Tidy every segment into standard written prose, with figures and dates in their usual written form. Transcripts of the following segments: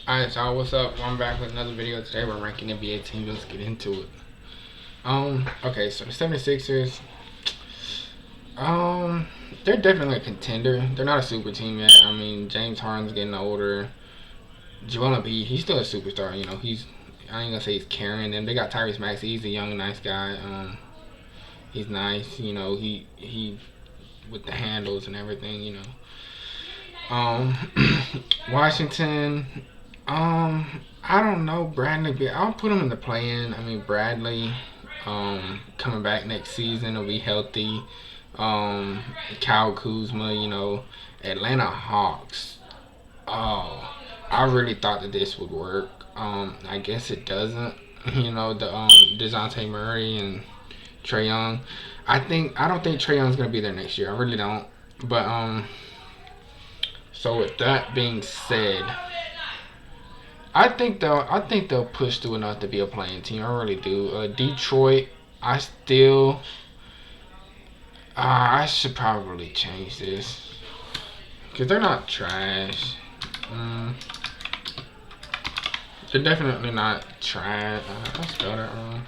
Alright, so what's up? I'm back with another video. Today we're ranking NBA teams. Let's get into it. Okay, so the 76ers, they're definitely a contender. They're not a super team yet. I mean, James Harden's getting older. Joel Embiid, he's still a superstar. I ain't gonna say he's carrying them. They got Tyrese Maxey. He's a young, nice guy. He's nice. He with the handles and everything. Washington. I don't know Bradley. I'll put him in the play-in. I mean Bradley, coming back next season will be healthy. Um, Kyle Kuzma. Atlanta Hawks. Oh, I really thought that this would work. I guess it doesn't. Dejounte Murray and Trae Young. I don't think Trae Young's gonna be there next year. I really don't. But so with that being said, I think they'll push through enough to be a playing team. I really do. Detroit, I still I should probably change this because they're not trash. Mm, they're definitely not trash. I spelled it wrong.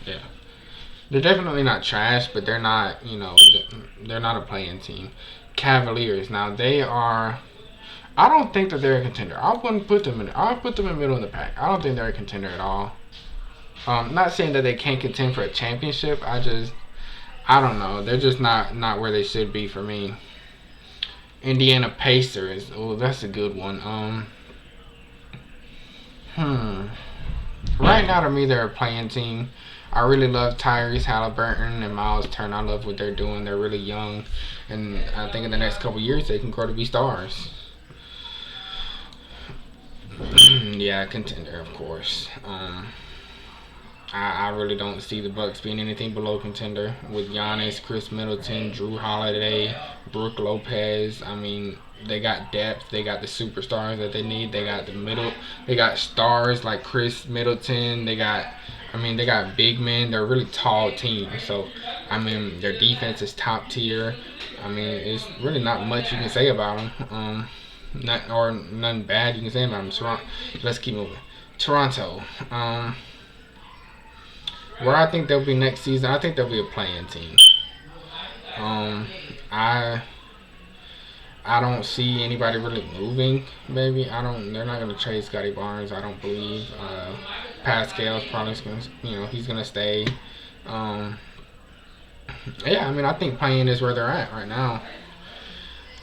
Yeah, they're definitely not trash, but they're not. They're not a playing team. Cavaliers. Now they are. I don't think that they're a contender. I wouldn't put them in. I'll put them in the middle of the pack. I don't think they're a contender at all. Not saying that they can't contend for a championship. I don't know. They're just not where they should be for me. Indiana Pacers. Oh, that's a good one. Hmm. Right now, to me, they're a playing team. I really love Tyrese Halliburton and Miles Turner. I love what they're doing. They're really young, and I think in the next couple years they can grow to be stars. Yeah, contender, of course. I really don't see the Bucks being anything below contender with Giannis, Chris Middleton, Drew Holiday, Brooke Lopez. I mean, they got depth. They got the superstars that they need. They got the middle. They got stars like Chris Middleton. They got big men. They're a really tall team. So, I mean, their defense is top tier. I mean, it's really not much you can say about them. Nothing bad you can say about them. Let's keep moving. Toronto. Where I think they'll be next season, I think they'll be a playing team. Um, I I don't see anybody really moving. Maybe I don't. They're not gonna trade Scotty Barnes. I don't believe. Pascal's probably gonna. He's gonna stay. Um, yeah, I mean, I think playing is where they're at right now.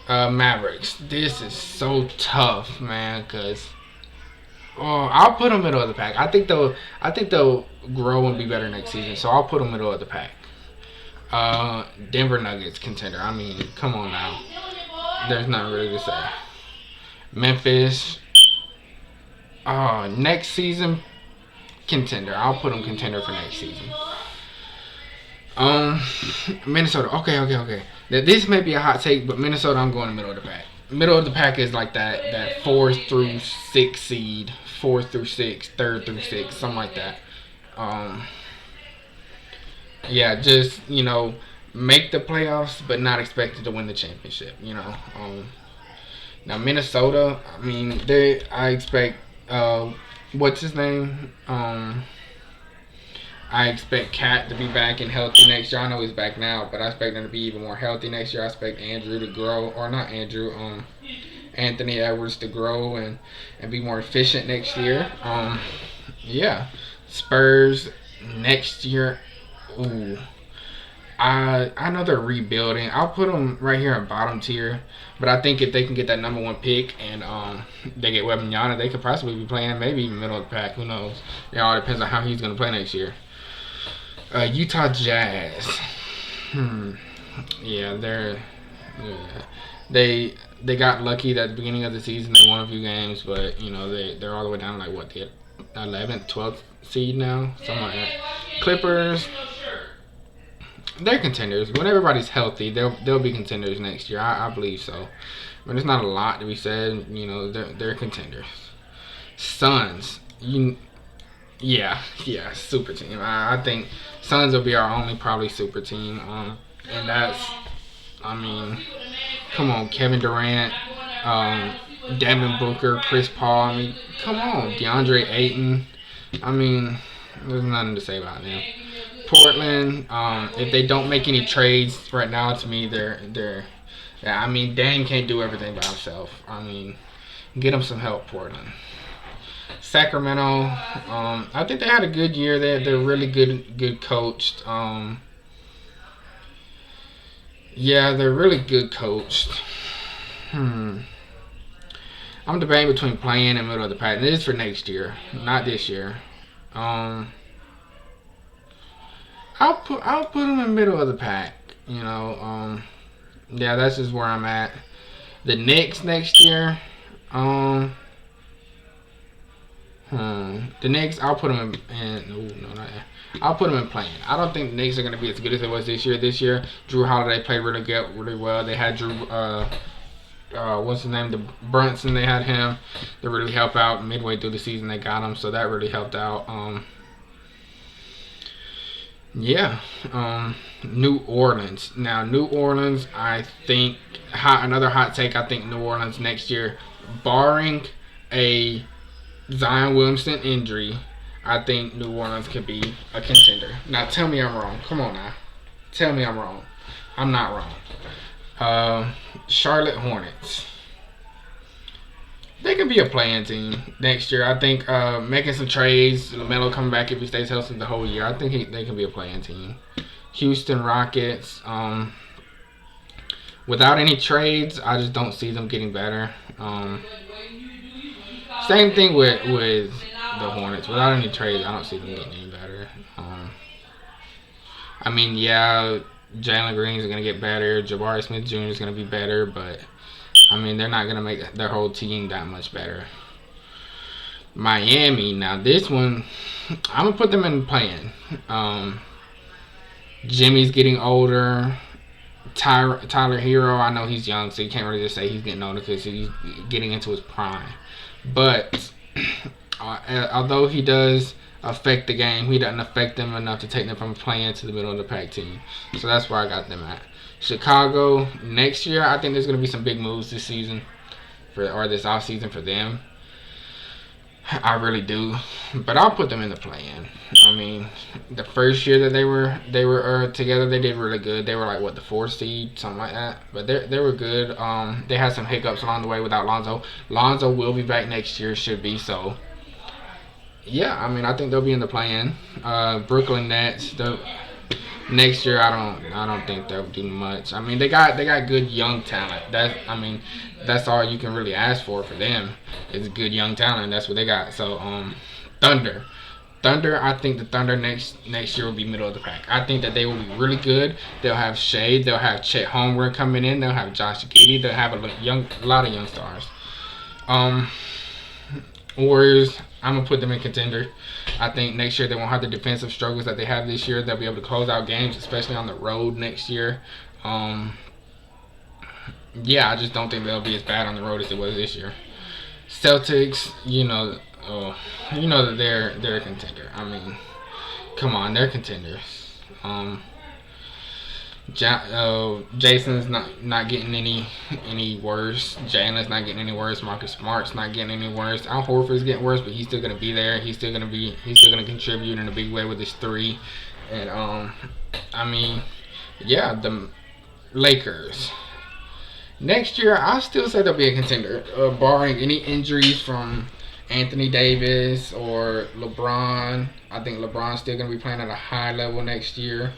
Mavericks. This is so tough, man. Cause I'll put them middle of the pack. I think they'll grow and be better next season. So I'll put them middle of the pack. Denver Nuggets contender. I mean, come on now. There's nothing really to say. Memphis. Next season contender. I'll put them contender for next season. Um, Minnesota. Okay. This may be a hot take, but Minnesota, I'm going to middle of the pack. Middle of the pack is like that 4 through 6 seed, 4 through 6, third through 6, something like that. Um, yeah, just make the playoffs, but not expected to win the championship. Now Minnesota, I mean, I expect what's his name? I expect Cat to be back and healthy next year. I know he's back now, but I expect him to be even more healthy next year. I expect Andrew to grow, or not Andrew, Anthony Edwards to grow and be more efficient next year. Yeah, Spurs next year. Ooh, I know they're rebuilding. I'll put them right here in bottom tier, but I think if they can get that number one pick and they get Wembanyama, they could possibly be playing maybe even middle of the pack. Who knows? It all depends on how he's going to play next year. Utah Jazz. Yeah, yeah. They got lucky at the beginning of the season. They won a few games, but they're all the way down like what, the 11th, 12th seed now, something like that. Clippers. They're contenders. When everybody's healthy, they'll be contenders next year. I believe so. But there's not a lot to be said. They're contenders. Suns. Yeah, super team. I think Suns will be our only probably super team. And that's, I mean, come on, Kevin Durant, Devin Booker, Chris Paul. I mean, come on, DeAndre Ayton. I mean, there's nothing to say about them. Portland, if they don't make any trades right now, to me, they're. Yeah, I mean, Dame can't do everything by himself. I mean, get him some help, Portland. Sacramento, I think they had a good year. They're really good coached. Yeah, they're really good coached. I'm debating between playing and middle of the pack. This is for next year, not this year. Um, I'll put them in middle of the pack. You know, yeah, that's just where I'm at. The Knicks next year. Um, the Knicks, I'll put them in. No, not that. I'll put them in playing. I don't think the Knicks are going to be as good as it was this year. This year, Drew Holiday played really well. They had Drew. What's his name? The Brunson. They had him to really help out midway through the season. They got him, so that really helped out. Yeah. New Orleans. Now, New Orleans, I think another hot take. I think New Orleans next year, barring a Zion Williamson injury, I think New Orleans could be a contender. Now, tell me I'm wrong. Come on now. Tell me I'm wrong. I'm not wrong. Charlotte Hornets. They could be a playing team next year. I think making some trades, LaMelo coming back if he stays healthy the whole year. I think they can be a playing team. Houston Rockets. Without any trades, I just don't see them getting better. Same thing with the Hornets. Without any trades, I don't see them getting any better. I mean, yeah, Jalen Green is going to get better. Jabari Smith Jr. is going to be better, but I mean, they're not going to make their whole team that much better. Miami, now this one, I'm going to put them in playing. Jimmy's getting older. Tyler Hero, I know he's young, so you can't really just say he's getting older because he's getting into his prime. But although he does affect the game, he doesn't affect them enough to take them from playing to the middle of the pack team. So that's where I got them at. Chicago, next year, I think there's going to be some big moves this season or this offseason for them. I really do, but I'll put them in the play-in. I mean, the first year that they were together, they did really good. They were like the 4th seed, something like that. But they were good. They had some hiccups along the way without Lonzo. Lonzo will be back next year, should be so. Yeah, I mean, I think they'll be in the play-in. Brooklyn Nets, next year, I don't think they'll do much. I mean, they got good young talent. That's all you can really ask for them. Is good young talent. That's what they got. So, Thunder. I think the Thunder next year will be middle of the pack. I think that they will be really good. They'll have Shea. They'll have Chet Holmgren coming in. They'll have Josh Giddey. They'll have a lot of young stars. Warriors, I'm going to put them in contender. I think next year they won't have the defensive struggles that they have this year. They'll be able to close out games, especially on the road next year. Yeah, I just don't think they'll be as bad on the road as it was this year. Celtics, you know that they're a contender. I mean, come on, they're contenders. Jason's not getting any worse. Jalen's not getting any worse. Marcus Smart's not getting any worse. Al Horford's getting worse, but he's still gonna be there. He's still gonna contribute in a big way with his 3. And I mean, yeah, the Lakers. Next year, I still say they'll be a contender, barring any injuries from Anthony Davis or LeBron. I think LeBron's still gonna be playing at a high level next year.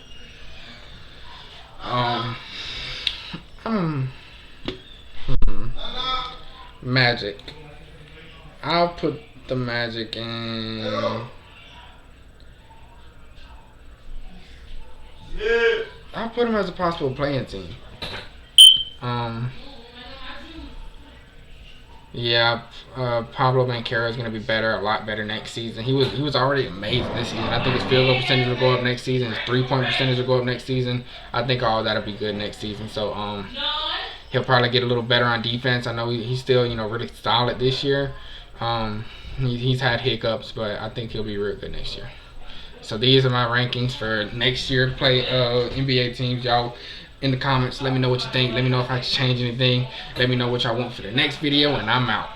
Magic. I'll put the Magic in. I'll put them as a possible playing team. Yeah, Pablo Banchero is going to be a lot better next season. He was already amazing this season. I think his field goal percentage will go up next season. His 3-point percentage will go up next season. I think all that'll be good next season. So he'll probably get a little better on defense. I know he's still really solid this year. He's had hiccups, but I think he'll be real good next year. So these are my rankings for next year NBA teams. Y'all in the comments. Let me know what you think. Let me know if I should change anything. Let me know what y'all want for the next video, and I'm out.